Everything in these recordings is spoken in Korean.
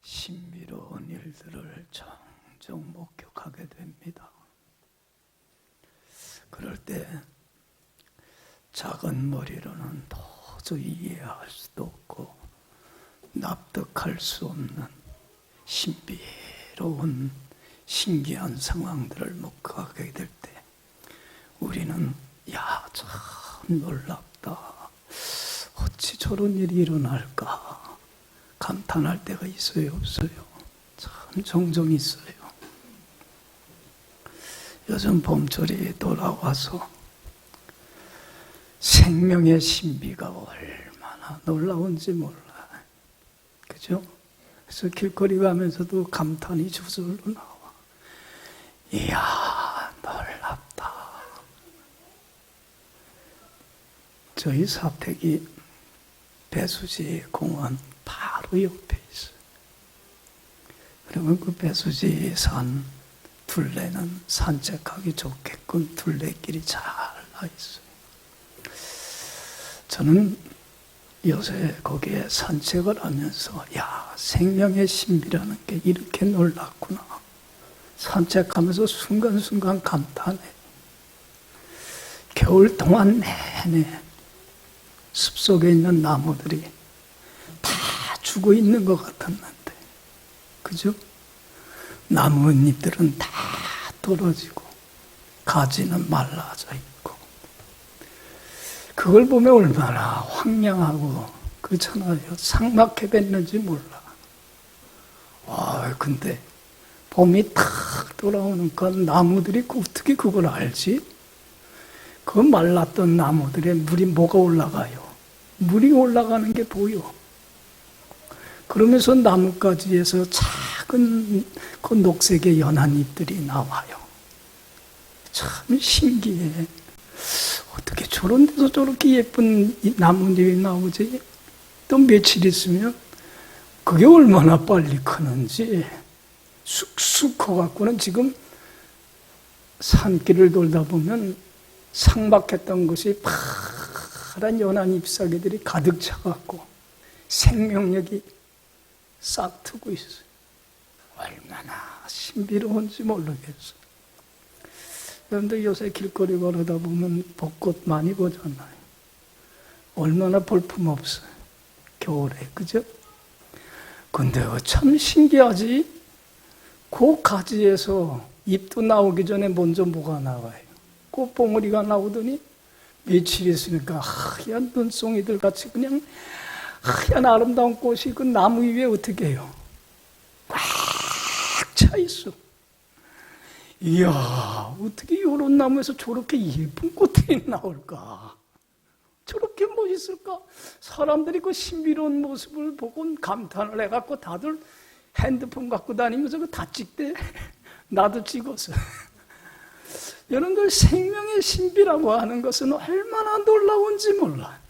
신비로운 일들을 종종 목격하게 됩니다. 그럴 때 작은 머리로는 도저히 이해할 수도 없고 납득할 수 없는 신비로운 신기한 상황들을 목격하게 될 때 우리는 참 놀랍다, 어찌 저런 일이 일어날까 감탄할 때가 있어요, 없어요? 참 종종 있어요. 요즘 봄철이 돌아와서 생명의 신비가 얼마나 놀라운지 몰라. 그죠? 그래서 길거리 가면서도 감탄이 저절로 나와. 이야, 놀랍다. 저희 사택이 배수지 공원 바로 옆에 있어요. 그러면 그 배수지 산 둘레는 산책하기 좋게끔 둘레길이 잘 나 있어요. 저는 요새 거기에 산책을 하면서 생명의 신비라는 게 이렇게 놀랍구나. 산책하면서 순간순간 감탄해. 겨울 동안 내내 숲속에 있는 나무들이 다 죽어 있는 것 같았는데, 그죠? 나뭇잎들은 다 떨어지고 가지는 말라져 있고, 그걸 보면 얼마나 황량하고 그렇잖아요. 삭막해 뵀는지 몰라. 근데 봄이 탁 돌아오니까 나무들이 어떻게 그걸 알지? 그 말랐던 나무들에 물이 뭐가 올라가요? 물이 올라가는 게 보여. 그러면서 나뭇가지에서 작은 그 녹색의 연한 잎들이 나와요. 참 신기해. 어떻게 저런 데서 저렇게 예쁜 나뭇잎이 나오지? 또 며칠 있으면 그게 얼마나 빨리 크는지. 쑥쑥 커갖고는 지금 산길을 돌다 보면 삭막했던 것이 파란 연한 잎사귀들이 가득 차갖고 생명력이 싹 트고 있어요. 얼마나 신비로운지 모르겠어요. 여러분들 요새 길거리 걸어다 보면 벚꽃 많이 보잖아요. 얼마나 볼품없어요. 겨울에, 그죠? 근데 참 신기하지? 그 가지에서 잎도 나오기 전에 먼저 뭐가 나와요? 꽃봉오리가 나오더니 며칠 있으니까 하얀 눈송이들 같이 그냥 하얀 아름다운 꽃이 그 나무 위에 어떻게 해요? 꽉 차 있어. 이야, 어떻게 이런 나무에서 저렇게 예쁜 꽃이 나올까? 저렇게 멋있을까? 사람들이 그 신비로운 모습을 보고 감탄을 해갖고 다들 핸드폰 갖고 다니면서 그 다 찍대. 나도 찍었어. 여러분들, 생명의 신비라고 하는 것은 얼마나 놀라운지 몰라.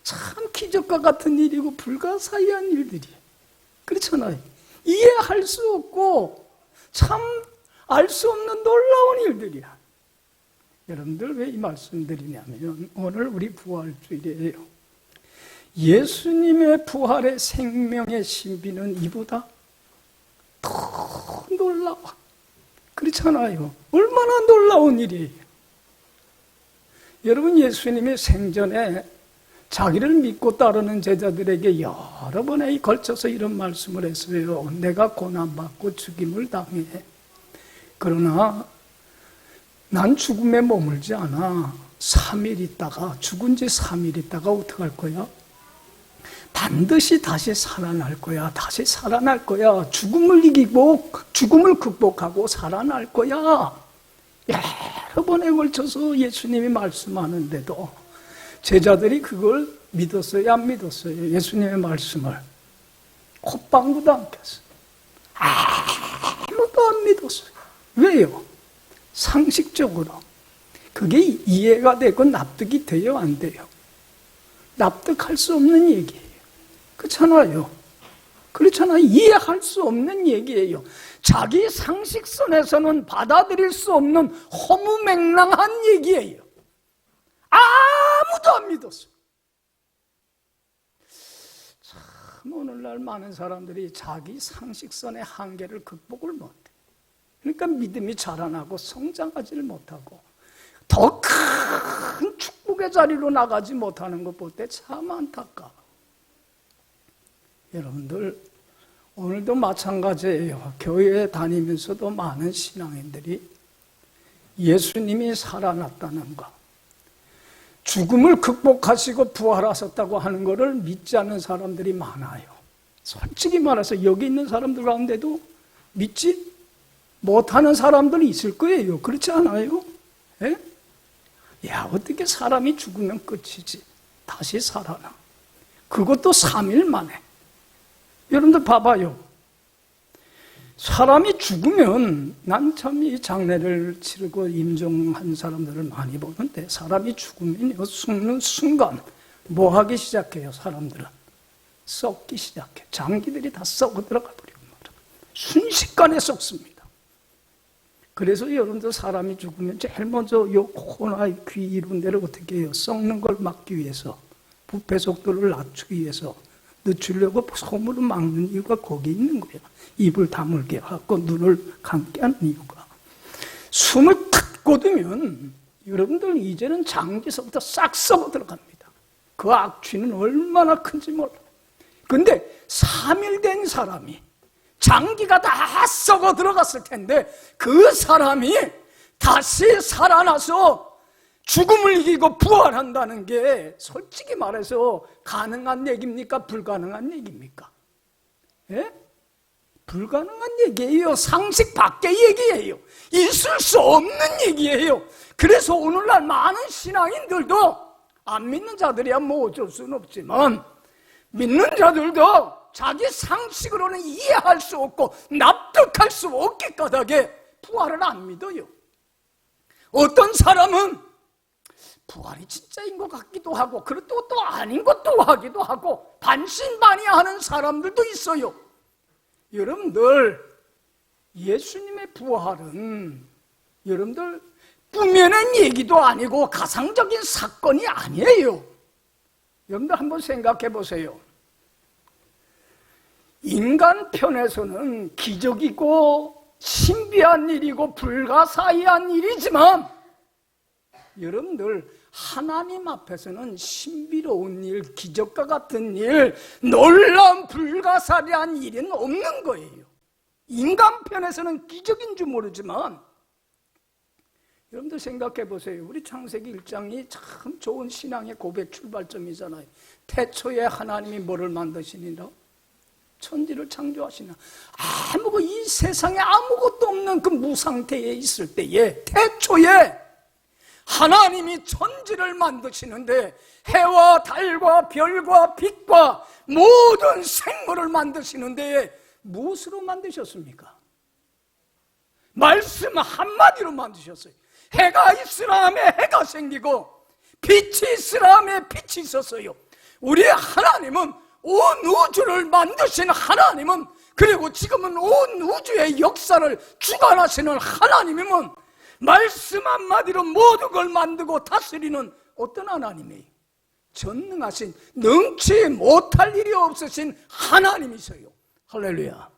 참 기적과 같은 일이고 불가사의한 일들이. 그렇잖아요. 이해할 수 없고 참 알 수 없는 놀라운 일들이야. 여러분들, 왜 이 말씀 드리냐면 오늘 우리 부활주일이에요. 예수님의 부활의 생명의 신비는 이보다 더 놀라워. 그렇잖아요. 얼마나 놀라운 일이에요. 여러분, 예수님이 생전에 자기를 믿고 따르는 제자들에게 여러 번에 걸쳐서 이런 말씀을 했어요. 내가 고난받고 죽임을 당해. 그러나 난 죽음에 머물지 않아. 3일 있다가, 죽은 지 3일 있다가 어떻게 할 거야? 반드시 다시 살아날 거야. 다시 살아날 거야. 죽음을 이기고 죽음을 극복하고 살아날 거야. 여러 번에 걸쳐서 예수님이 말씀하는데도 제자들이 그걸 믿었어요, 안 믿었어요? 예수님의 말씀을 콧방구도 안 꼈어요. 아무도 안 믿었어요. 왜요? 상식적으로 그게 이해가 되고 납득이 돼요, 안 돼요? 납득할 수 없는 얘기예요. 그렇잖아요. 그렇잖아요. 이해할 수 없는 얘기예요. 자기 상식선에서는 받아들일 수 없는 허무맹랑한 얘기예요. 아무도 안 믿었어요. 오늘날 많은 사람들이 자기 상식선의 한계를 극복을 못해. 그러니까 믿음이 자라나고 성장하지를 못하고 더 큰 축복의 자리로 나가지 못하는 것 볼 때 참 안타까워. 여러분들 오늘도 마찬가지예요. 교회에 다니면서도 많은 신앙인들이 예수님이 살아났다는 것, 죽음을 극복하시고 부활하셨다고 하는 것을 믿지 않는 사람들이 많아요. 솔직히 말해서 여기 있는 사람들 가운데도 믿지 못하는 사람들이 있을 거예요. 그렇지 않아요? 예? 야, 어떻게 사람이 죽으면 끝이지? 다시 살아나. 그것도 3일 만에. 여러분들 봐봐요. 사람이 죽으면, 난 참 이 장례를 치르고 임종한 사람들을 많이 보는데, 사람이 죽으면요, 죽는 순간 뭐 하기 시작해요? 사람들은 썩기 시작해. 장기들이 다 썩어 들어가 버리고 말이야. 순식간에 썩습니다. 그래서 여러분들 사람이 죽으면 제일 먼저 요 코나 귀 이런 데를 어떻게 해요? 썩는 걸 막기 위해서, 부패 속도를 낮추기 위해서 늦추려고 솜으로 막는 이유가 거기 있는 거예요. 입을 다물게 하고 눈을 감게 하는 이유가. 숨을 탁 꽂으면 여러분들 이제는 장기서부터 싹 썩어 들어갑니다. 그 악취는 얼마나 큰지 몰라. 근데 3일 된 사람이 장기가 다 썩어 들어갔을 텐데 그 사람이 다시 살아나서 죽음을 이기고 부활한다는 게 솔직히 말해서 가능한 얘기입니까? 불가능한 얘기입니까? 예? 불가능한 얘기예요. 상식 밖의 얘기예요. 있을 수 없는 얘기예요. 그래서 오늘날 많은 신앙인들도 안 믿는 자들이야 뭐 어쩔 수는 없지만 믿는 자들도 자기 상식으로는 이해할 수 없고 납득할 수 없기 까닭에 부활을 안 믿어요. 어떤 사람은 부활이 진짜인 것 같기도 하고 그렇다고 또 아닌 것도 하기도 하고 반신반의하는 사람들도 있어요. 여러분들 예수님의 부활은 여러분들 꾸며낸 얘기도 아니고 가상적인 사건이 아니에요. 여러분들 한번 생각해 보세요. 인간 편에서는 기적이고 신비한 일이고 불가사의한 일이지만 여러분들 하나님 앞에서는 신비로운 일, 기적과 같은 일, 놀라운 불가사의한 일은 없는 거예요. 인간 편에서는 기적인 줄 모르지만 여러분들 생각해 보세요. 우리 창세기 1장이 참 좋은 신앙의 고백 출발점이잖아요. 태초에 하나님이 뭐를 만드시니라? 천지를 창조하시나. 이 세상에 아무것도 없는 그 무상태에 있을 때에 태초에 하나님이 천지를 만드시는데 해와 달과 별과 빛과 모든 생물을 만드시는데 무엇으로 만드셨습니까? 말씀 한마디로 만드셨어요. 해가 있으라 하며 해가 생기고 빛이 있으라 하며 빛이 있었어요. 우리 하나님은 온 우주를 만드신 하나님은, 그리고 지금은 온 우주의 역사를 주관하시는 하나님이면 말씀 한마디로 모든 걸 만들고 다스리는 어떤 하나님이에요? 전능하신, 능치 못할 일이 없으신 하나님이세요. 할렐루야.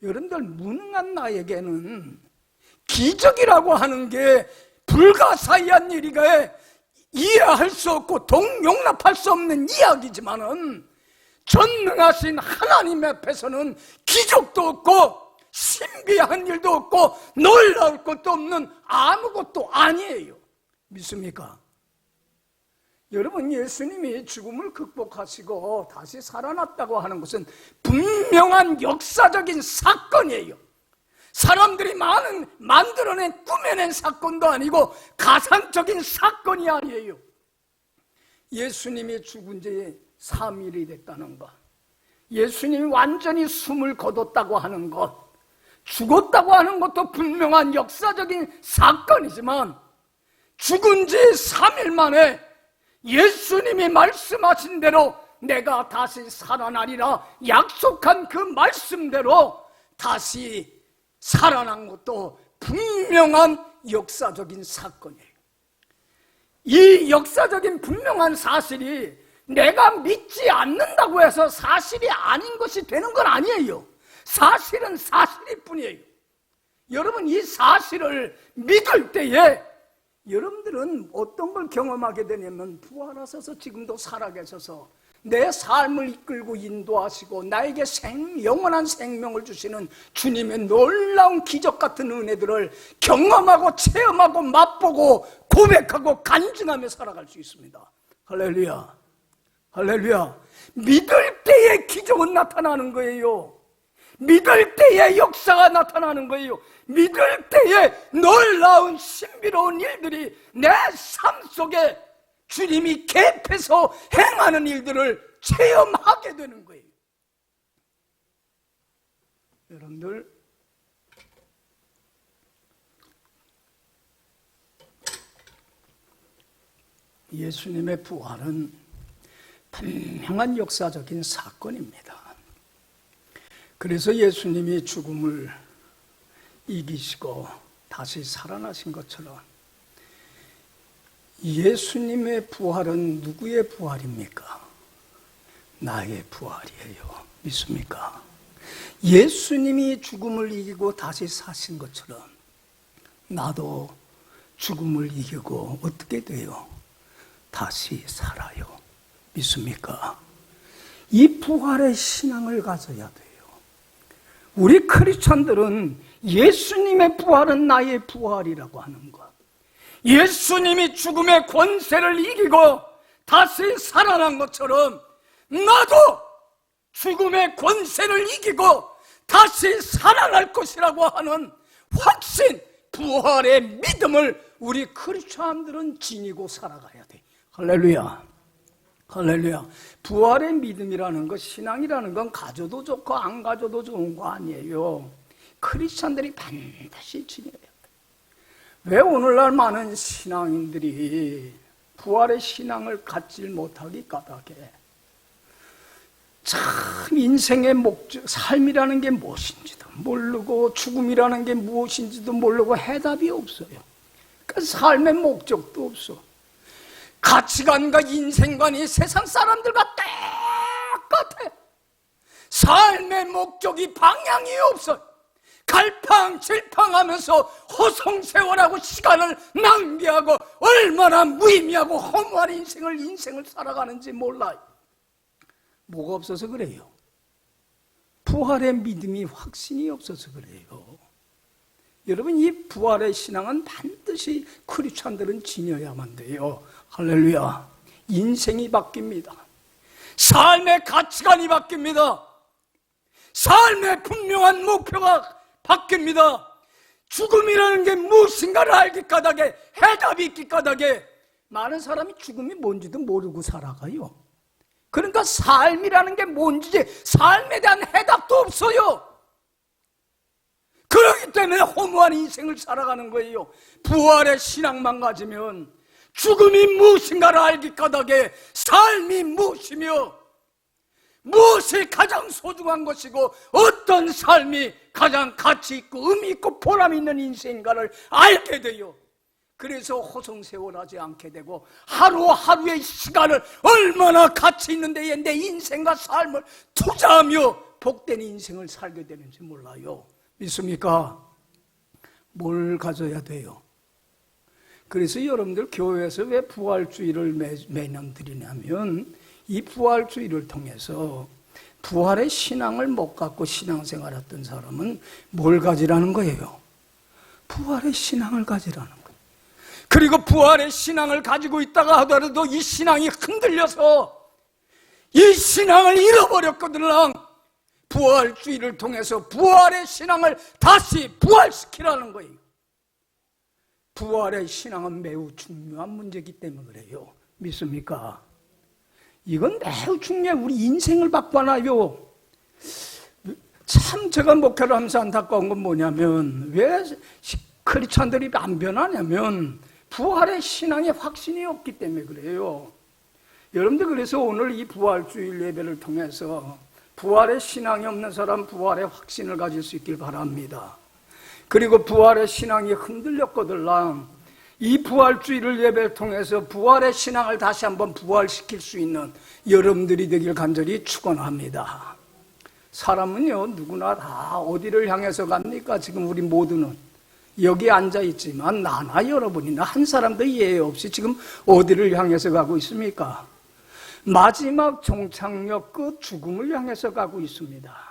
여러분들 무능한 나에게는 기적이라고 하는 게 불가사의한 일이가 이해할 수 없고 용납할 수 없는 이야기지만은 전능하신 하나님 앞에서는 기적도 없고 신비한 일도 없고 놀라울 것도 없는 아무것도 아니에요. 믿습니까? 여러분, 예수님이 죽음을 극복하시고 다시 살아났다고 하는 것은 분명한 역사적인 사건이에요. 사람들이 만들어낸 꾸며낸 사건도 아니고 가상적인 사건이 아니에요. 예수님이 죽은 지 3일이 됐다는 것, 예수님이 완전히 숨을 거뒀다고 하는 것, 죽었다고 하는 것도 분명한 역사적인 사건이지만 죽은 지 3일 만에 예수님이 말씀하신 대로 내가 다시 살아나리라 약속한 그 말씀대로 다시 살아난 것도 분명한 역사적인 사건이에요. 이 역사적인 분명한 사실이 내가 믿지 않는다고 해서 사실이 아닌 것이 되는 건 아니에요. 사실은 사실일 뿐이에요. 여러분, 이 사실을 믿을 때에 여러분들은 어떤 걸 경험하게 되냐면, 부활하셔서 지금도 살아계셔서 내 삶을 이끌고 인도하시고 나에게 영원한 생명을 주시는 주님의 놀라운 기적 같은 은혜들을 경험하고 체험하고 맛보고 고백하고 간증하며 살아갈 수 있습니다. 할렐루야, 할렐루야. 믿을 때에 기적은 나타나는 거예요. 믿을 때에 역사가 나타나는 거예요. 믿을 때에 놀라운 신비로운 일들이 내 삶 속에 주님이 개입해서 행하는 일들을 체험하게 되는 거예요. 여러분들, 예수님의 부활은 분명한 역사적인 사건입니다. 그래서 예수님이 죽음을 이기시고 다시 살아나신 것처럼 예수님의 부활은 누구의 부활입니까? 나의 부활이에요. 믿습니까? 예수님이 죽음을 이기고 다시 사신 것처럼 나도 죽음을 이기고 어떻게 돼요? 다시 살아요. 믿습니까? 이 부활의 신앙을 가져야 돼요. 우리 크리스천들은 예수님의 부활은 나의 부활이라고 하는 것, 예수님이 죽음의 권세를 이기고 다시 살아난 것처럼 나도 죽음의 권세를 이기고 다시 살아날 것이라고 하는 확신, 부활의 믿음을 우리 크리스천들은 지니고 살아가야 돼. 할렐루야, 할렐루야. 부활의 믿음이라는 것, 신앙이라는 건 가져도 좋고 안 가져도 좋은 거 아니에요. 크리스천들이 반드시 지녀야 돼. 왜 오늘날 많은 신앙인들이 부활의 신앙을 갖지 못하기 까닭에 참 인생의 목적, 삶이라는 게 무엇인지도 모르고 죽음이라는 게 무엇인지도 모르고 해답이 없어요. 그 삶의 목적도 없어. 가치관과 인생관이 세상 사람들과 똑같아. 삶의 목적이 방향이 없어. 갈팡질팡하면서 허송세월하고 시간을 낭비하고 얼마나 무의미하고 허무한 인생을 살아가는지 몰라요. 뭐가 없어서 그래요? 부활의 믿음이, 확신이 없어서 그래요. 여러분, 이 부활의 신앙은 반드시 크리스천들은 지녀야만 돼요. 할렐루야. 인생이 바뀝니다. 삶의 가치관이 바뀝니다. 삶의 분명한 목표가 바뀝니다. 죽음이라는 게 무엇인가를 알기 까닭에, 해답이 있기 까닭에 많은 사람이 죽음이 뭔지도 모르고 살아가요. 그러니까 삶이라는 게 뭔지, 삶에 대한 해답도 없어요. 그렇기 때문에 허무한 인생을 살아가는 거예요. 부활의 신앙만 가지면 죽음이 무엇인가를 알기 까닭에 삶이 무엇이며 무엇이 가장 소중한 것이고 어떤 삶이 가장 가치 있고 의미 있고 보람 있는 인생인가를 알게 돼요. 그래서 허송세월하지 않게 되고 하루하루의 시간을 얼마나 가치 있는 데에 내 인생과 삶을 투자하며 복된 인생을 살게 되는지 몰라요. 믿습니까? 뭘 가져야 돼요? 그래서 여러분들 교회에서 왜 부활주의를 매년 드리냐면 이 부활주의를 통해서 부활의 신앙을 못 갖고 신앙생활 했던 사람은 뭘 가지라는 거예요? 부활의 신앙을 가지라는 거예요. 그리고 부활의 신앙을 가지고 있다가 하더라도 이 신앙이 흔들려서 이 신앙을 잃어버렸거든요. 부활주의를 통해서 부활의 신앙을 다시 부활시키라는 거예요. 부활의 신앙은 매우 중요한 문제이기 때문에 그래요. 믿습니까? 이건 매우 중요해요. 우리 인생을 바꿔놔요. 참 제가 목회를 하면서 안타까운 건 뭐냐면 왜 크리스천들이 안 변하냐면 부활의 신앙에 확신이 없기 때문에 그래요. 여러분들, 그래서 오늘 이 부활주일 예배를 통해서 부활의 신앙이 없는 사람 부활의 확신을 가질 수 있길 바랍니다. 그리고 부활의 신앙이 흔들렸거들랑 이 부활주의를 예배를 통해서 부활의 신앙을 다시 한번 부활시킬 수 있는 여러분들이 되길 간절히 축원합니다. 사람은요, 누구나 다 어디를 향해서 갑니까? 지금 우리 모두는 여기 앉아 있지만 나나 여러분이나 한 사람도 예외 없이 지금 어디를 향해서 가고 있습니까? 마지막 종착역 끝 죽음을 향해서 가고 있습니다.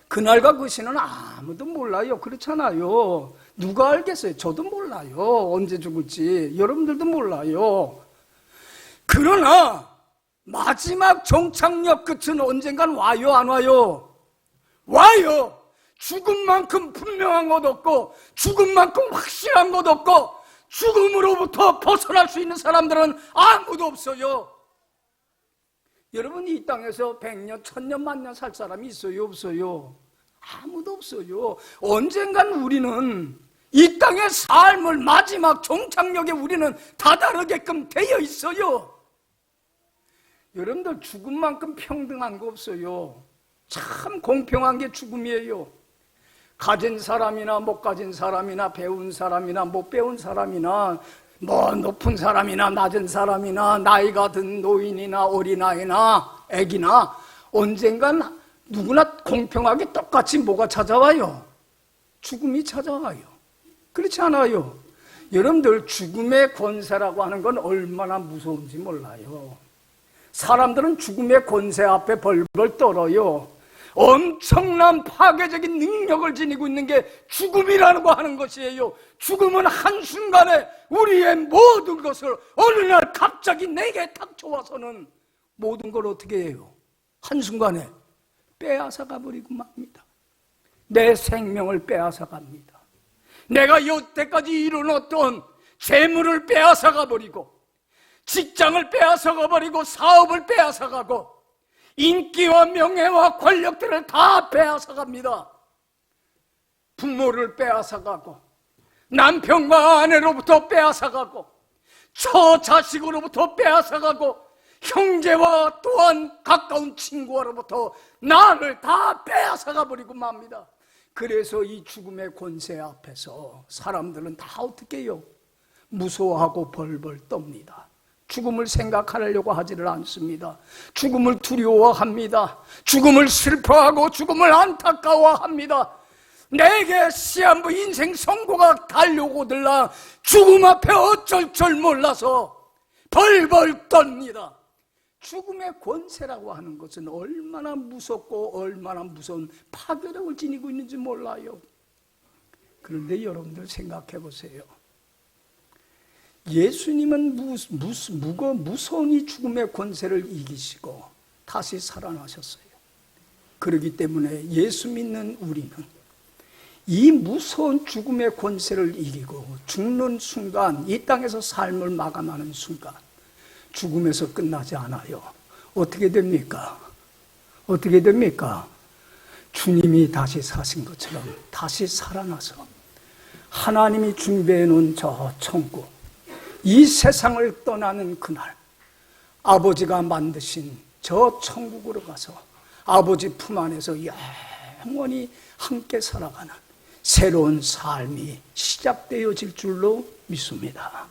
그날과 그 시는 아무도 몰라요. 그렇잖아요. 누가 알겠어요? 저도 몰라요. 언제 죽을지. 여러분들도 몰라요. 그러나 마지막 종착역 끝은 언젠간 와요, 안 와요? 와요. 죽음만큼 분명한 것 없고 죽음만큼 확실한 것 없고 죽음으로부터 벗어날 수 있는 사람들은 아무도 없어요. 여러분, 이 땅에서 100년, 1000년, 만년 살 사람이 있어요, 없어요? 아무도 없어요. 언젠간 우리는 이 땅의 삶을 마지막 종착역에 우리는 다다르게끔 되어 있어요. 여러분들, 죽음만큼 평등한 거 없어요. 참 공평한 게 죽음이에요. 가진 사람이나 못 가진 사람이나 배운 사람이나 못 배운 사람이나 뭐 높은 사람이나 낮은 사람이나 나이가 든 노인이나 어린아이나 애기나 언젠간 누구나 공평하게 똑같이 뭐가 찾아와요? 죽음이 찾아와요. 그렇지 않아요? 여러분들, 죽음의 권세라고 하는 건 얼마나 무서운지 몰라요. 사람들은 죽음의 권세 앞에 벌벌 떨어요. 엄청난 파괴적인 능력을 지니고 있는 게 죽음이라는 거 하는 것이에요. 죽음은 한순간에 우리의 모든 것을 어느 날 갑자기 내게 닥쳐와서는 모든 걸 어떻게 해요? 한순간에 빼앗아가 버리고 맙니다. 내 생명을 빼앗아 갑니다. 내가 여태까지 이뤄놓던 재물을 빼앗아가 버리고 직장을 빼앗아가 버리고 사업을 빼앗아가고 인기와 명예와 권력들을 다 빼앗아갑니다. 부모를 빼앗아가고 남편과 아내로부터 빼앗아가고 처자식으로부터 빼앗아가고 형제와 또한 가까운 친구로부터 나를 다 빼앗아가 버리고 맙니다. 그래서 이 죽음의 권세 앞에서 사람들은 다 어떻게 해요? 무서워하고 벌벌 떱니다. 죽음을 생각하려고 하지를 않습니다. 죽음을 두려워합니다. 죽음을 슬퍼하고 죽음을 안타까워합니다. 내게 시한부 인생 선고가 달려오들라 죽음 앞에 어쩔 줄 몰라서 벌벌 떱니다. 죽음의 권세라고 하는 것은 얼마나 무섭고 얼마나 무서운 파괴력을 지니고 있는지 몰라요. 그런데 여러분들 생각해 보세요. 예수님은 무서운 이 죽음의 권세를 이기시고 다시 살아나셨어요. 그렇기 때문에 예수 믿는 우리는 이 무서운 죽음의 권세를 이기고 죽는 순간, 이 땅에서 삶을 마감하는 순간 죽음에서 끝나지 않아요. 어떻게 됩니까? 어떻게 됩니까? 주님이 다시 사신 것처럼 다시 살아나서 하나님이 준비해 놓은 저 천국, 이 세상을 떠나는 그날 아버지가 만드신 저 천국으로 가서 아버지 품 안에서 영원히 함께 살아가는 새로운 삶이 시작되어질 줄로 믿습니다.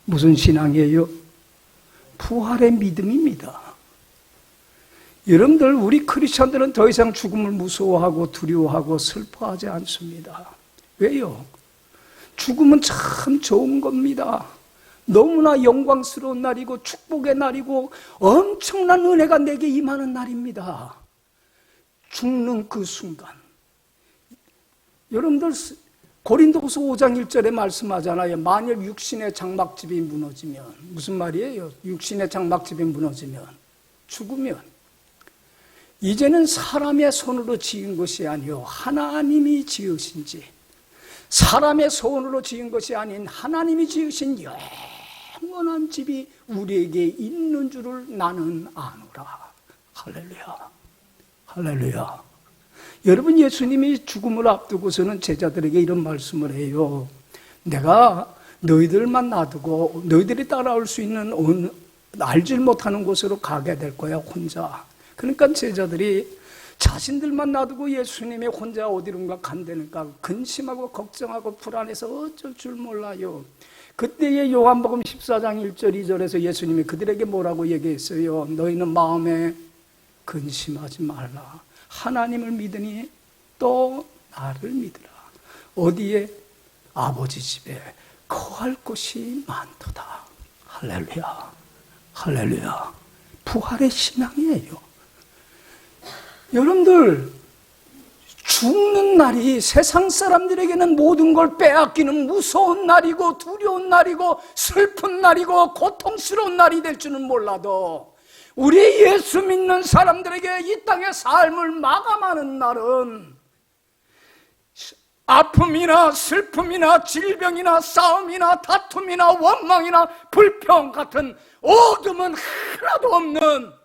무슨 신앙이에요? 부활의 믿음입니다. 여러분들, 우리 크리스천들은 더 이상 죽음을 무서워하고 두려워하고 슬퍼하지 않습니다. 왜요? 죽음은 참 좋은 겁니다. 너무나 영광스러운 날이고 축복의 날이고 엄청난 은혜가 내게 임하는 날입니다. 죽는 그 순간, 여러분들 고린도후서 5장 1절에 말씀하잖아요. 만일 육신의 장막집이 무너지면, 무슨 말이에요? 육신의 장막집이 무너지면, 죽으면 이제는 사람의 손으로 지은 것이 아니요 하나님이 지으신지, 사람의 손으로 지은 것이 아닌 하나님이 지으신 영원한 집이 우리에게 있는 줄을 나는 아노라. 할렐루야, 할렐루야. 여러분, 예수님이 죽음을 앞두고서는 제자들에게 이런 말씀을 해요. 내가 너희들만 놔두고 너희들이 따라올 수 있는 알지 못하는 곳으로 가게 될 거야, 혼자. 그러니까 제자들이 자신들만 놔두고 예수님이 혼자 어디론가 간다니까 근심하고 걱정하고 불안해서 어쩔 줄 몰라요. 그때의 요한복음 14장 1절 2절에서 예수님이 그들에게 뭐라고 얘기했어요? 너희는 마음에 근심하지 말라. 하나님을 믿으니 또 나를 믿으라. 어디에? 아버지 집에 거할 곳이 많도다. 할렐루야. 할렐루야. 부활의 신앙이에요. 여러분들, 죽는 날이 세상 사람들에게는 모든 걸 빼앗기는 무서운 날이고 두려운 날이고 슬픈 날이고 고통스러운 날이 될 줄은 몰라도 우리 예수 믿는 사람들에게 이 땅의 삶을 마감하는 날은 아픔이나 슬픔이나 질병이나 싸움이나 다툼이나 원망이나 불평 같은 어둠은 하나도 없는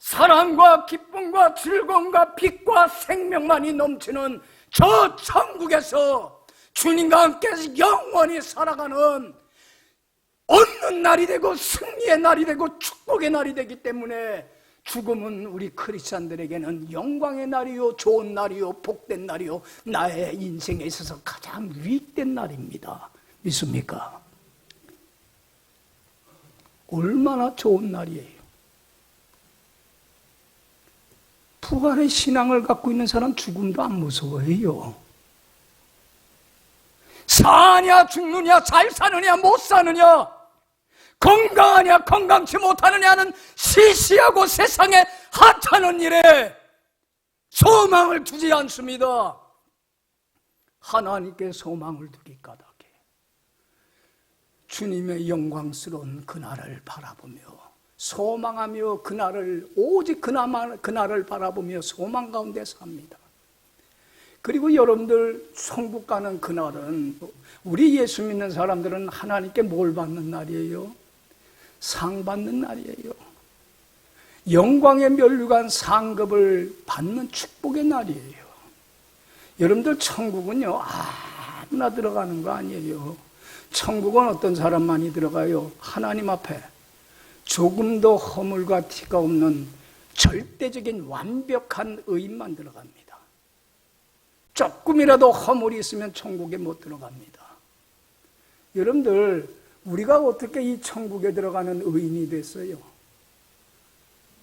사랑과 기쁨과 즐거움과 빛과 생명만이 넘치는 저 천국에서 주님과 함께 영원히 살아가는 얻는 날이 되고 승리의 날이 되고 축복의 날이 되기 때문에 죽음은 우리 크리스찬들에게는 영광의 날이요, 좋은 날이요, 복된 날이요, 나의 인생에 있어서 가장 유익된 날입니다. 믿습니까? 얼마나 좋은 날이에요. 부활의 신앙을 갖고 있는 사람 죽음도 안 무서워해요. 사냐 죽느냐, 잘 사느냐 못 사느냐, 건강하냐 건강치 못하느냐는 시시하고 세상에 하찮은 일에 소망을 두지 않습니다. 하나님께 소망을 두기 까닭에 주님의 영광스러운 그날을 바라보며 소망하며 그날을 오직 그날을 바라보며 소망 가운데 삽니다. 그리고 여러분들 천국 가는 그날은 우리 예수 믿는 사람들은 하나님께 뭘 받는 날이에요? 상 받는 날이에요. 영광의 면류관 상급을 받는 축복의 날이에요. 여러분들 천국은요 아무나 들어가는 거 아니에요. 천국은 어떤 사람만이 들어가요? 하나님 앞에 조금도 허물과 티가 없는 절대적인 완벽한 의인만 들어갑니다. 조금이라도 허물이 있으면 천국에 못 들어갑니다. 여러분들, 우리가 어떻게 이 천국에 들어가는 의인이 됐어요?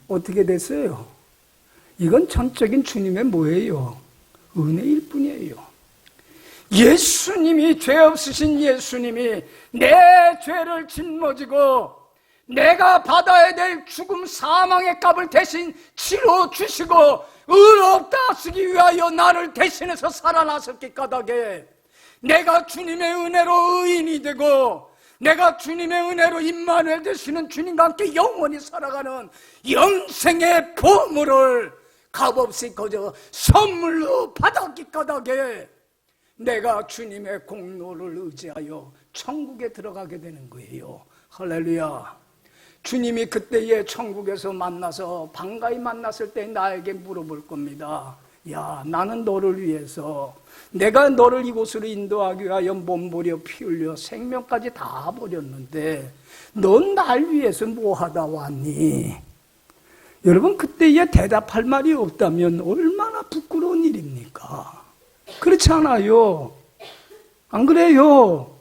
어떻게 됐어요? 이건 전적인 주님의 뭐예요? 은혜일 뿐이에요. 예수님이, 죄 없으신 예수님이 내 죄를 짊어지고 내가 받아야 될 죽음 사망의 값을 대신 치러 주시고 의 없다 쓰기 위하여 나를 대신해서 살아나셨기 까닭에 내가 주님의 은혜로 의인이 되고 내가 주님의 은혜로 임마누엘 되시는 주님과 함께 영원히 살아가는 영생의 보물을 값없이 거저 선물로 받았기 까닭에 내가 주님의 공로를 의지하여 천국에 들어가게 되는 거예요. 할렐루야. 주님이 그때에 천국에서 만나서 반가이 만났을 때 나에게 물어볼 겁니다. 야, 나는 너를 위해서 내가 너를 이곳으로 인도하기 위하여 몸부려 피 흘려 생명까지 다 버렸는데 넌 날 위해서 뭐 하다 왔니? 여러분, 그때에 대답할 말이 없다면 얼마나 부끄러운 일입니까? 그렇지 않아요? 안 그래요?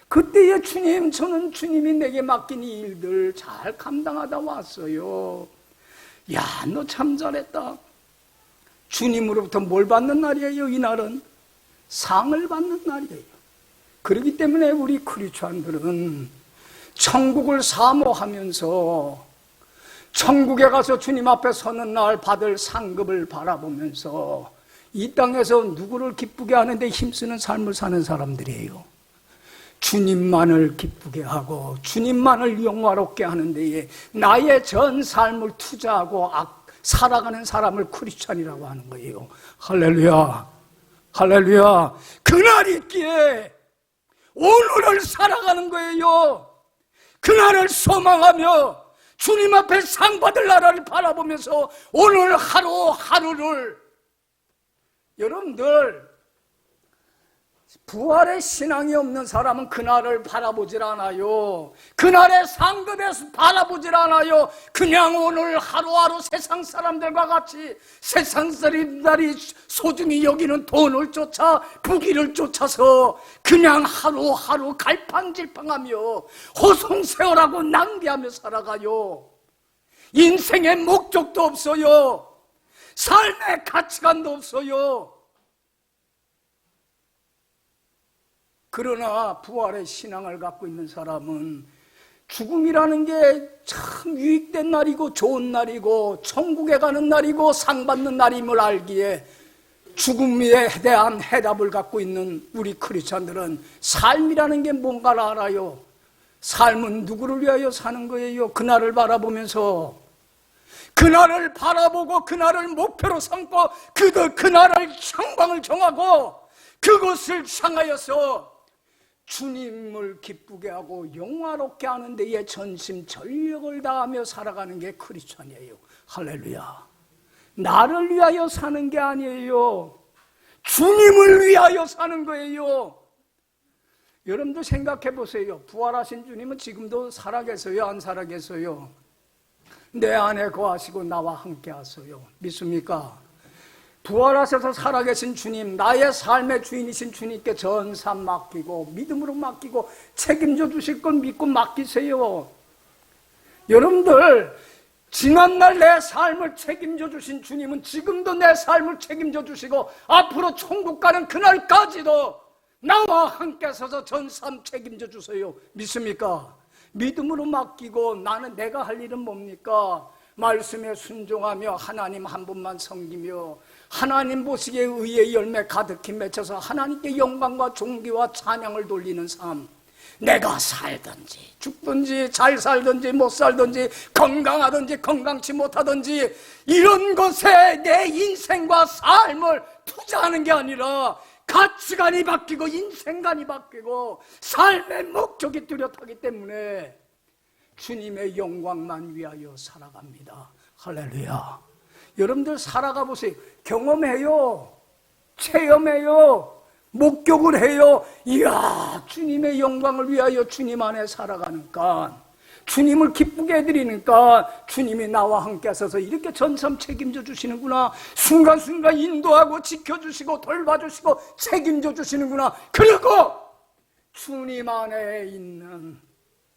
그때에 주님, 저는 주님이 내게 맡긴 이 일들 잘 감당하다 왔어요. 야, 너 참 잘했다. 주님으로부터 뭘 받는 날이에요? 이날은 상을 받는 날이에요. 그렇기 때문에 우리 크리스찬들은 천국을 사모하면서 천국에 가서 주님 앞에 서는 날 받을 상급을 바라보면서 이 땅에서 누구를 기쁘게 하는데 힘쓰는 삶을 사는 사람들이에요. 주님만을 기쁘게 하고 주님만을 영화롭게 하는 데에 나의 전 삶을 투자하고 살아가는 사람을 크리스찬이라고 하는 거예요. 할렐루야. 할렐루야. 그날이 있기에 오늘을 살아가는 거예요. 그날을 소망하며 주님 앞에 상 받을 나라를 바라보면서 오늘 하루하루를, 여러분들 부활의 신앙이 없는 사람은 그날을 바라보질 않아요. 그날의 상급에서 바라보질 않아요. 그냥 오늘 하루하루 세상 사람들과 같이 세상 사람들이 소중히 여기는 돈을 쫓아 부귀를 쫓아서 그냥 하루하루 갈팡질팡하며 호송세월하고 낭비하며 살아가요. 인생의 목적도 없어요. 삶의 가치관도 없어요. 그러나 부활의 신앙을 갖고 있는 사람은 죽음이라는 게 참 유익된 날이고 좋은 날이고 천국에 가는 날이고 상 받는 날임을 알기에 죽음에 대한 해답을 갖고 있는 우리 크리스찬들은 삶이라는 게 뭔가를 알아요. 삶은 누구를 위하여 사는 거예요? 그날을 바라보면서, 그날을 바라보고 그날을 목표로 삼고 그날을 향방을 정하고 그곳을 향하여서 주님을 기쁘게 하고 영화롭게 하는 데에 전심전력을 다하며 살아가는 게 크리스찬이에요. 할렐루야. 나를 위하여 사는 게 아니에요. 주님을 위하여 사는 거예요. 여러분도 생각해 보세요. 부활하신 주님은 지금도 살아계세요? 안 살아계세요? 내 안에 거하시고 나와 함께 하세요. 믿습니까? 부활하셔서 살아계신 주님, 나의 삶의 주인이신 주님께 전산 맡기고 믿음으로 맡기고 책임져 주실 건 믿고 맡기세요. 여러분들, 지난날 내 삶을 책임져 주신 주님은 지금도 내 삶을 책임져 주시고 앞으로 천국 가는 그날까지도 나와 함께 서서 전산 책임져 주세요. 믿습니까? 믿음으로 맡기고 나는 내가 할 일은 뭡니까? 말씀에 순종하며 하나님 한 분만 섬기며 하나님 보시기에 의의 열매 가득히 맺혀서 하나님께 영광과 존귀와 찬양을 돌리는 삶. 내가 살든지 죽든지 잘 살든지 못 살든지 건강하든지 건강치 못하든지 이런 것에 내 인생과 삶을 투자하는 게 아니라 가치관이 바뀌고 인생관이 바뀌고 삶의 목적이 뚜렷하기 때문에 주님의 영광만 위하여 살아갑니다. 할렐루야. 여러분들 살아가 보세요. 경험해요. 체험해요. 목격을 해요. 이야, 주님의 영광을 위하여 주님 안에 살아가니까, 주님을 기쁘게 해드리니까 주님이 나와 함께 하셔서 이렇게 전섬 책임져 주시는구나. 순간순간 인도하고 지켜주시고 돌봐주시고 책임져 주시는구나. 그리고 주님 안에 있는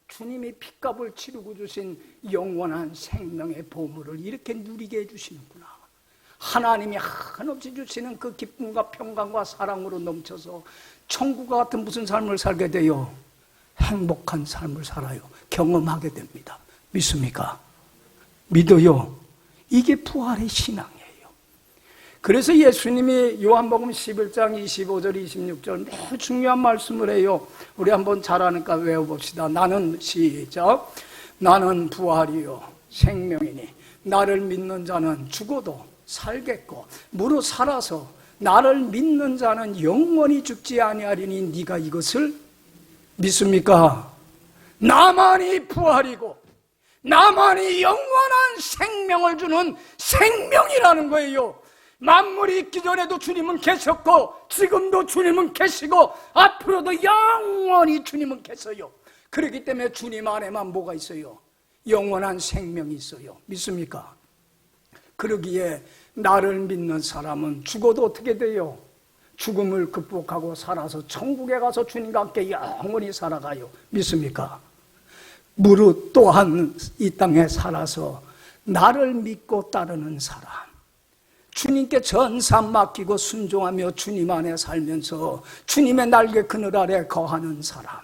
주님이 핏값을 치르고 주신 영원한 생명의 보물을 이렇게 누리게 해주시는구나. 하나님이 한없이 주시는 그 기쁨과 평강과 사랑으로 넘쳐서 천국과 같은 무슨 삶을 살게 돼요? 행복한 삶을 살아요. 경험하게 됩니다. 믿습니까? 믿어요. 이게 부활의 신앙이에요. 그래서 예수님이 요한복음 11장 25절 26절 매우 중요한 말씀을 해요. 우리 한번 잘하니까 외워봅시다. 나는 시작. 나는 부활이요 생명이니 나를 믿는 자는 죽어도 살겠고 무릇 살아서 나를 믿는 자는 영원히 죽지 아니하리니 네가 이것을 믿습니까? 나만이 부활이고 나만이 영원한 생명을 주는 생명이라는 거예요. 만물이 있기 전에도 주님은 계셨고 지금도 주님은 계시고 앞으로도 영원히 주님은 계세요. 그렇기 때문에 주님 안에만 뭐가 있어요? 영원한 생명이 있어요. 믿습니까? 그러기에 나를 믿는 사람은 죽어도 어떻게 돼요? 죽음을 극복하고 살아서 천국에 가서 주님과 함께 영원히 살아가요. 믿습니까? 무릇 또한 이 땅에 살아서 나를 믿고 따르는 사람, 주님께 전산 맡기고 순종하며 주님 안에 살면서 주님의 날개 그늘 아래 거하는 사람,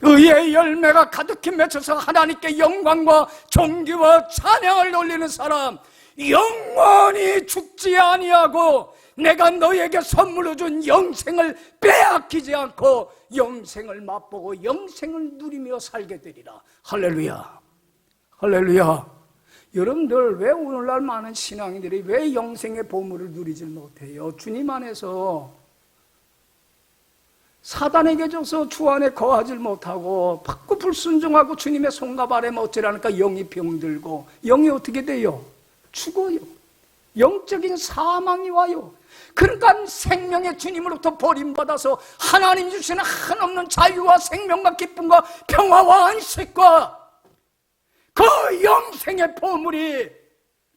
의의 열매가 가득히 맺혀서 하나님께 영광과 존귀와 찬양을 돌리는 사람, 영원히 죽지 아니하고 내가 너에게 선물로 준 영생을 빼앗기지 않고 영생을 맛보고 영생을 누리며 살게 되리라. 할렐루야. 할렐루야. 여러분들 왜 오늘날 많은 신앙인들이 왜 영생의 보물을 누리지 못해요? 주님 안에서 사단에게 져서 주 안에 거하지 못하고 받고 불순종하고 주님의 손갑 아래 멋지라니까 영이 병들고 영이 어떻게 돼요? 죽어요. 영적인 사망이 와요. 그러니까 생명의 주님으로부터 버림받아서 하나님 주시는 한없는 자유와 생명과 기쁨과 평화와 안식과 그 영생의 보물이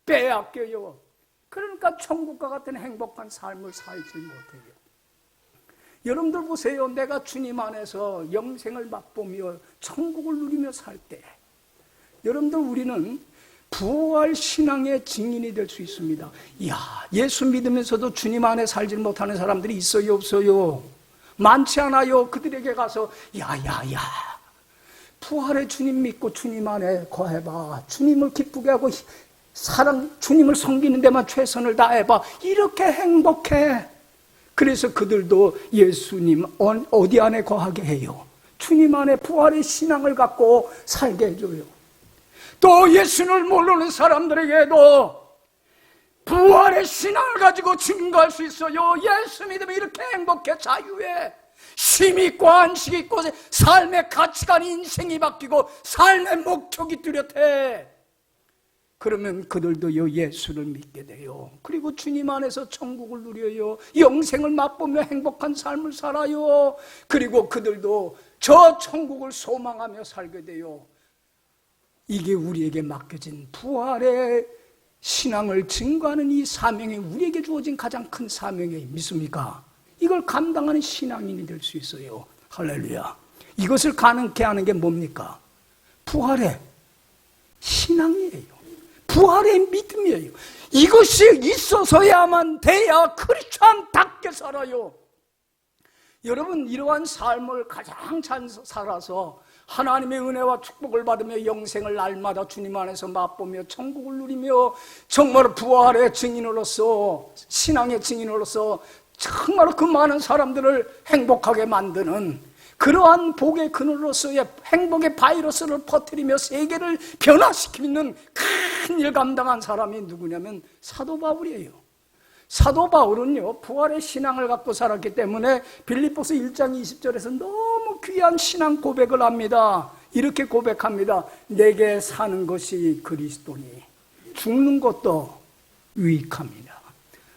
빼앗겨요. 그러니까 천국과 같은 행복한 삶을 살지 못해요. 여러분들 보세요. 내가 주님 안에서 영생을 맛보며 천국을 누리며 살 때 여러분들 우리는 부활 신앙의 증인이 될 수 있습니다. 이야, 예수 믿으면서도 주님 안에 살지 못하는 사람들이 있어요, 없어요? 많지 않아요. 그들에게 가서 야야야, 부활의 주님 믿고 주님 안에 거해봐. 주님을 기쁘게 하고 주님을 섬기는 데만 최선을 다해봐. 이렇게 행복해. 그래서 그들도 예수님 어디 안에 거하게 해요? 주님 안에 부활의 신앙을 갖고 살게 해줘요. 또 예수를 모르는 사람들에게도 부활의 신앙을 가지고 증거할 수 있어요. 예수 믿으면 이렇게 행복해, 자유해. 쉼 있고 안식 있고 삶의 가치관이, 인생이 바뀌고 삶의 목적이 뚜렷해. 그러면 그들도요 예수를 믿게 돼요. 그리고 주님 안에서 천국을 누려요. 영생을 맛보며 행복한 삶을 살아요. 그리고 그들도 저 천국을 소망하며 살게 돼요. 이게 우리에게 맡겨진 부활의 신앙을 증거하는 이 사명이 우리에게 주어진 가장 큰 사명이 믿습니까? 이걸 감당하는 신앙인이 될 수 있어요. 할렐루야. 이것을 가능케 하는 게 뭡니까? 부활의 신앙이에요. 부활의 믿음이에요. 이것이 있어서야만 돼야 크리스찬답게 살아요. 여러분, 이러한 삶을 가장 잘 살아서 하나님의 은혜와 축복을 받으며 영생을 날마다 주님 안에서 맛보며 천국을 누리며 정말 부활의 증인으로서, 신앙의 증인으로서 정말 그 많은 사람들을 행복하게 만드는 그러한 복의 그늘로서의 행복의 바이러스를 퍼뜨리며 세계를 변화시키는 큰 일 감당한 사람이 누구냐면 사도 바울이에요. 사도 바울은요 부활의 신앙을 갖고 살았기 때문에 빌립보서 1장 20절에서 너무 귀한 신앙 고백을 합니다. 이렇게 고백합니다. 내게 사는 것이 그리스도니 죽는 것도 유익합니다.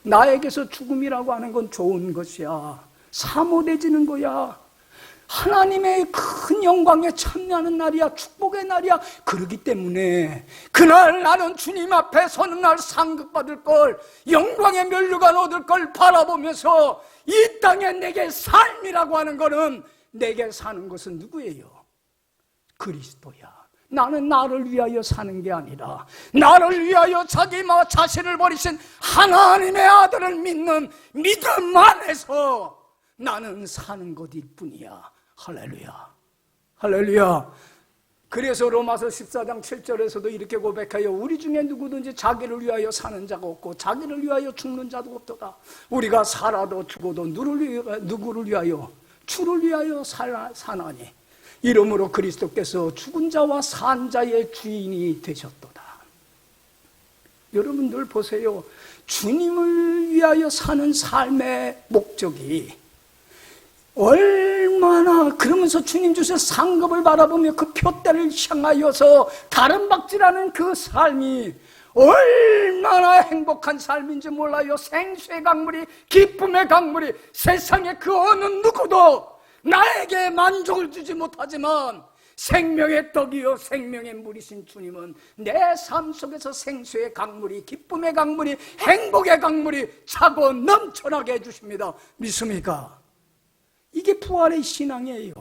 나에게서 죽음이라고 하는 건 좋은 것이야. 사모되지는 거야. 하나님의 큰 영광에 참여하는 날이야. 축복의 날이야. 그러기 때문에 그날 나는 주님 앞에 서는 날 상급받을 걸, 영광의 면류관 얻을 걸 바라보면서 이 땅에 내게 삶이라고 하는 거는, 내게 사는 것은 누구예요? 그리스도야. 나는 나를 위하여 사는 게 아니라 나를 위하여 자기 자신을 버리신 하나님의 아들을 믿는 믿음 안에서 나는 사는 것일 뿐이야. 할렐루야. 할렐루야. 그래서 로마서 14장 7절에서도 이렇게 고백해요. 우리 중에 누구든지 자기를 위하여 사는 자가 없고 자기를 위하여 죽는 자도 없도다. 우리가 살아도 죽어도 누구를 위하여? 주를 위하여 사나니 이러므로 그리스도께서 죽은 자와 산 자의 주인이 되셨도다. 여러분들 보세요. 주님을 위하여 사는 삶의 목적이 얼마나, 그러면서 주님 주신 상급을 바라보며 그 표대를 향하여서 가름박질하는 그 삶이 얼마나 행복한 삶인지 몰라요. 생수의 강물이, 기쁨의 강물이 세상의 그 어느 누구도 나에게 만족을 주지 못하지만 생명의 떡이요 생명의 물이신 주님은 내 삶 속에서 생수의 강물이, 기쁨의 강물이, 행복의 강물이 차고 넘쳐나게 해주십니다. 믿습니까? 이게 부활의 신앙이에요.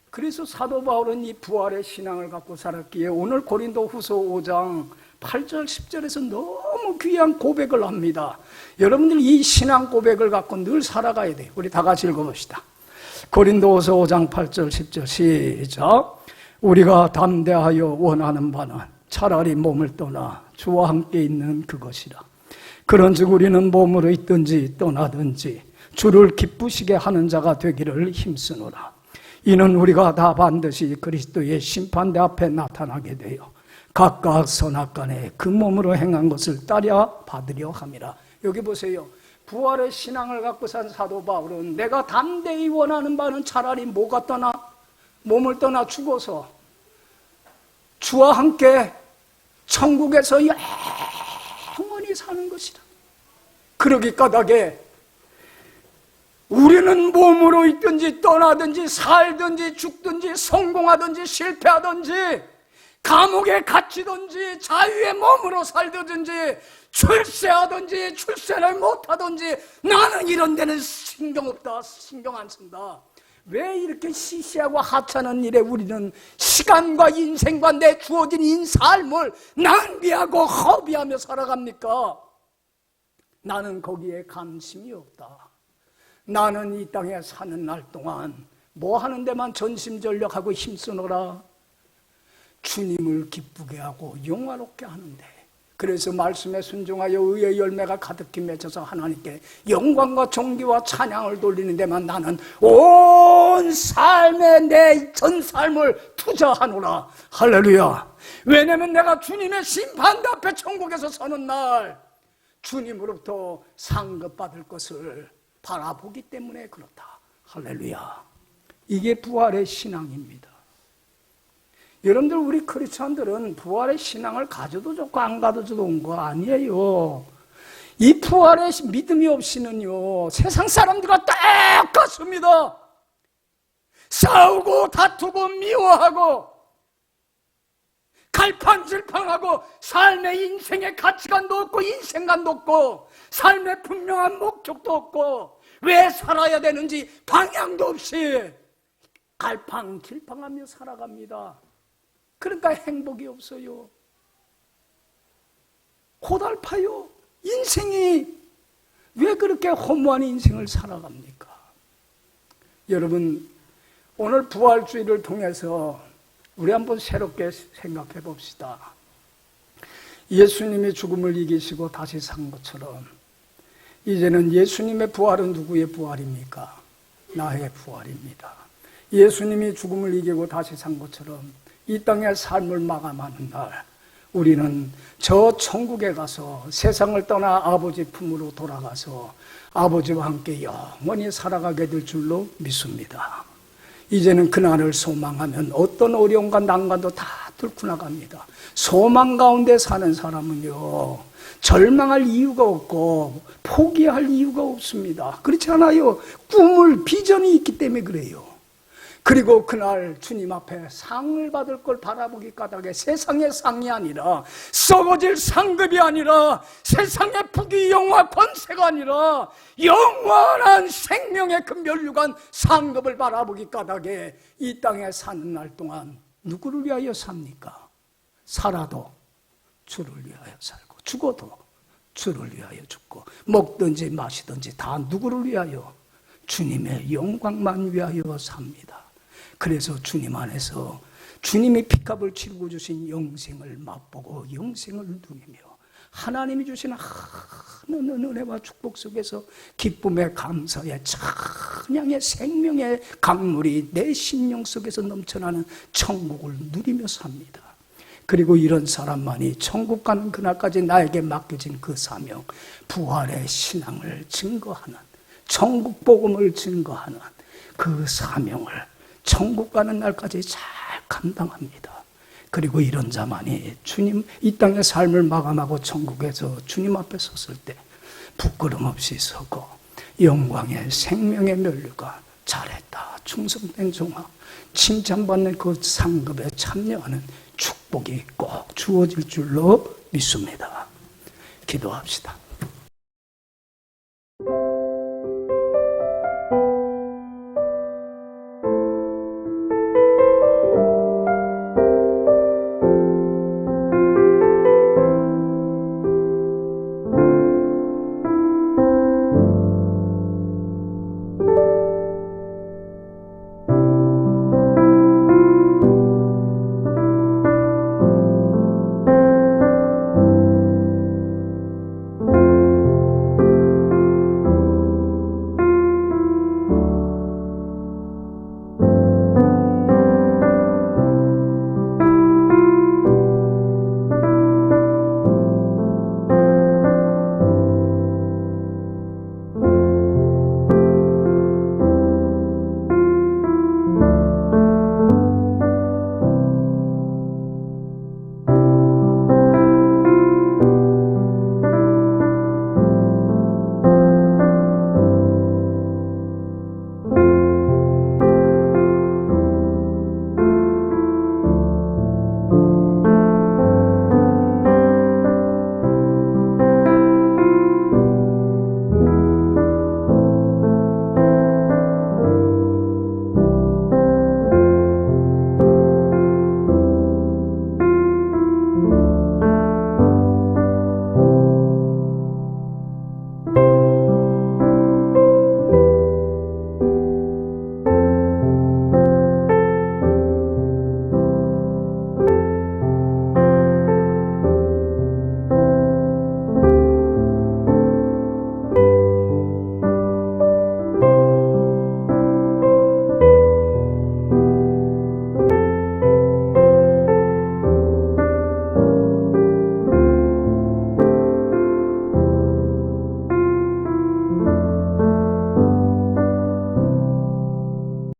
그래서 사도 바울은 이 부활의 신앙을 갖고 살았기에 오늘 고린도후서 5장 8절 10절에서 너무 귀한 고백을 합니다. 여러분들 이 신앙 고백을 갖고 늘 살아가야 돼요. 우리 다 같이 읽어봅시다. 고린도후서 5장 8절 10절 시작. 우리가 담대하여 원하는 바는 차라리 몸을 떠나 주와 함께 있는 그것이라. 그런즉 우리는 몸으로 있든지 떠나든지 주를 기쁘시게 하는 자가 되기를 힘쓰노라. 이는 우리가 다 반드시 그리스도의 심판대 앞에 나타나게 되어 각각 선악간에 그 몸으로 행한 것을 따라 받으려 함이라. 여기 보세요. 부활의 신앙을 갖고 산 사도 바울은 내가 담대히 원하는 바는 차라리 뭐가 몸을 떠나 죽어서 주와 함께 천국에서 영원히 사는 것이다. 그러기 까닭에 우리는 몸으로 있든지 떠나든지 살든지 죽든지 성공하든지 실패하든지 감옥에 갇히든지 자유의 몸으로 살든지 출세하든지 출세를 못하든지 나는 이런 데는 신경 없다, 신경 안 쓴다. 왜 이렇게 시시하고 하찮은 일에 우리는 시간과 인생과 내 주어진 삶을 낭비하고 허비하며 살아갑니까? 나는 거기에 관심이 없다. 나는 이 땅에 사는 날 동안 뭐 하는 데만 전심전력하고 힘쓰노라. 주님을 기쁘게 하고 영화롭게 하는데, 그래서 말씀에 순종하여 의의 열매가 가득히 맺어서 하나님께 영광과 존귀와 찬양을 돌리는 데만 나는 온 삶에 내 전 삶을 투자하노라. 할렐루야. 왜냐면 내가 주님의 심판대 앞에 천국에서 서는 날 주님으로부터 상급받을 것을 바라보기 때문에 그렇다. 할렐루야. 이게 부활의 신앙입니다. 여러분들, 우리 크리스천들은 부활의 신앙을 가져도 좋고 안 가져도 좋은 거 아니에요. 이 부활의 믿음이 없이는요, 세상 사람들과 똑같습니다. 싸우고 다투고 미워하고 갈팡질팡하고 삶의 인생의 가치관도 없고 인생관도 없고 삶의 분명한 목적도 없고 왜 살아야 되는지 방향도 없이 갈팡질팡하며 살아갑니다. 그러니까 행복이 없어요. 고달파요. 인생이 왜 그렇게 허무한 인생을 살아갑니까? 여러분, 오늘 부활주의를 통해서 우리 한번 새롭게 생각해 봅시다. 예수님이 죽음을 이기시고 다시 산 것처럼 이제는 예수님의 부활은 누구의 부활입니까? 나의 부활입니다. 예수님이 죽음을 이기고 다시 산 것처럼 이 땅의 삶을 마감하는 날 우리는 저 천국에 가서 세상을 떠나 아버지 품으로 돌아가서 아버지와 함께 영원히 살아가게 될 줄로 믿습니다. 이제는 그날을 소망하면 어떤 어려움과 난관도 다 뚫고 나갑니다. 소망 가운데 사는 사람은요, 절망할 이유가 없고 포기할 이유가 없습니다. 그렇지 않아요? 꿈을, 비전이 있기 때문에 그래요. 그리고 그날 주님 앞에 상을 받을 걸 바라보기 까닭에 세상의 상이 아니라, 썩어질 상급이 아니라, 세상의 부귀 영화 권세가 아니라 영원한 생명의 그 멸류관 상급을 바라보기 까닭에 이 땅에 사는 날 동안 누구를 위하여 삽니까? 살아도 주를 위하여 살고 죽어도 주를 위하여 죽고 먹든지 마시든지 다 누구를 위하여? 주님의 영광만 위하여 삽니다. 그래서 주님 안에서 주님이 피값을 치르고 주신 영생을 맛보고 영생을 누리며 하나님이 주신 하나는 은혜와 축복 속에서 기쁨의 감사의 찬양의 생명의 강물이 내 심령 속에서 넘쳐나는 천국을 누리며 삽니다. 그리고 이런 사람만이 천국 가는 그날까지 나에게 맡겨진 그 사명, 부활의 신앙을 증거하는, 천국 복음을 증거하는 그 사명을 천국 가는 날까지 잘 감당합니다. 그리고 이런 자만이 주님 이 땅의 삶을 마감하고 천국에서 주님 앞에 섰을 때 부끄럼 없이 서고 영광의 생명의 멸류가 잘했다, 충성된 종아, 칭찬받는 그 상급에 참여하는 축복이 꼭 주어질 줄로 믿습니다. 기도합시다.